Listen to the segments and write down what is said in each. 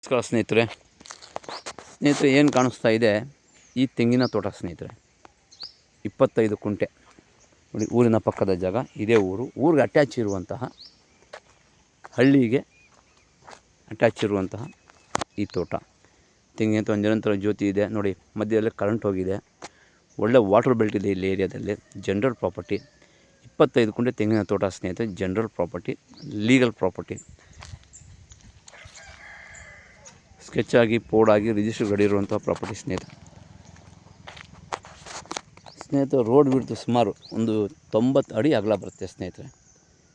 ನಮಸ್ಕಾರ ಸ್ನೇಹಿತರೆ ಏನು ಕಾಣಿಸ್ತಾ ಇದೆ ಈ ತೆಂಗಿನ ತೋಟ ಸ್ನೇಹಿತರೆ. 25 ಕುಂಟೆ ನೋಡಿ, ಊರಿನ ಪಕ್ಕದ ಜಾಗ. ಇದೇ ಊರಿಗೆ ಅಟ್ಯಾಚ್ ಇರುವಂತಹ, ಹಳ್ಳಿಗೆ ಅಟ್ಯಾಚ್ ಇರುವಂತಹ ಈ ತೋಟ. ತೆಂಗಿನ ತೋಟ ನಿರಂತರ ಜ್ಯೋತಿ ಇದೆ ನೋಡಿ, ಮಧ್ಯದಲ್ಲಿ ಕರೆಂಟ್ ಹೋಗಿದೆ. ಒಳ್ಳೆ ವಾಟರ್ ಬೆಲ್ಟ್ ಇದೆ ಇಲ್ಲಿ ಏರಿಯಾದಲ್ಲಿ. ಜನರಲ್ ಪ್ರಾಪರ್ಟಿ 25 ಕುಂಟೆ ತೆಂಗಿನ ತೋಟ ಸ್ನೇಹಿತರೆ. General property, legal property. Sketch ಆಗಿ, ಪೋಡ್ ಆಗಿ, ರಿಜಿಸ್ಟರ್ ಗಡಿರುವಂಥ ಪ್ರಾಪರ್ಟಿ ಸ್ನೇಹಿತರೆ. ರೋಡ್ ಬಿಡ್ತು ಸುಮಾರು ಒಂದು 90 ಅಡಿ ಅಗಲ ಬರುತ್ತೆ ಸ್ನೇಹಿತರೆ.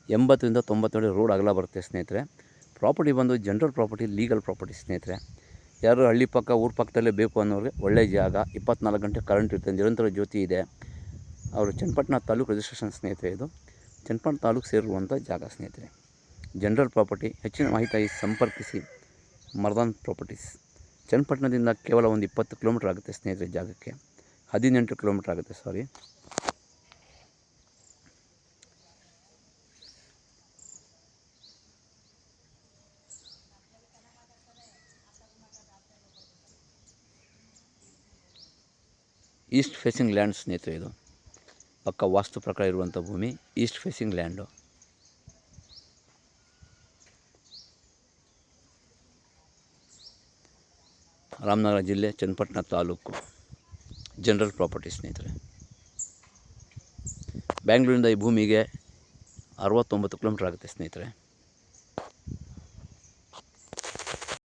80ರಿಂದ 90 ಅಡಿ ರೋಡ್ ಅಗಲ ಬರುತ್ತೆ ಸ್ನೇಹಿತರೆ. ಪ್ರಾಪರ್ಟಿ ಬಂದು ಜನರಲ್ ಪ್ರಾಪರ್ಟಿ, ಲೀಗಲ್ ಪ್ರಾಪರ್ಟಿ ಸ್ನೇಹಿತರೆ. ಯಾರು ಹಳ್ಳಿ ಪಕ್ಕ, ಊರ ಪಕ್ಕದಲ್ಲೇ ಬೇಕು ಅನ್ನೋರಿಗೆ ಒಳ್ಳೆಯ ಜಾಗ. 24 ಗಂಟೆ ಕರೆಂಟ್ ಇರುತ್ತೆ, ನಿರಂತರ ಜ್ಯೋತಿ ಇದೆ. ಅವರು ಚನ್ನಪಟ್ಟಣ ತಾಲೂಕು ರಿಜಿಸ್ಟ್ರೇಷನ್ ಸ್ನೇಹಿತರೆ. ಇದು ಚನ್ನಪಟ್ಟಣ ತಾಲೂಕು ಸೇರಿರುವಂಥ ಜಾಗ ಸ್ನೇಹಿತರೆ. General property. ಹೆಚ್ಚಿನ ಮಾಹಿತಿಯಾಗಿ ಸಂಪರ್ಕಿಸಿ ಮರ್ದಾನ್ ಪ್ರಾಪರ್ಟೀಸ್. ಚನ್ನಪಟ್ಟಣದಿಂದ ಕೇವಲ ಒಂದು 20 ಕಿಲೋಮೀಟ್ರ್ ಆಗುತ್ತೆ ಸ್ನೇಹಿತರೆ ಜಾಗಕ್ಕೆ. 18 ಕಿಲೋಮೀಟ್ರ್ ಆಗುತ್ತೆ ಸಾರಿ. ಈಸ್ಟ್ ಫೇಸಿಂಗ್ ಲ್ಯಾಂಡ್ ಸ್ನೇಹಿತರೆ. ಇದು ಪಕ್ಕ ವಾಸ್ತು ಪ್ರಕಾರ ಇರುವಂಥ ಭೂಮಿ. East facing land. ರಾಮನಗರ ಜಿಲ್ಲೆ, ಚನ್ನಪಟ್ಟಣ ತಾಲೂಕು. ಜನರಲ್ ಪ್ರಾಪರ್ಟಿ ಸ್ನೇಹಿತರೆ. ಬ್ಯಾಂಗ್ಳೂರಿಂದ ಈ ಭೂಮಿಗೆ 69 ಕಿಲೋಮೀಟ್ರ್ ಆಗುತ್ತೆ ಸ್ನೇಹಿತರೆ.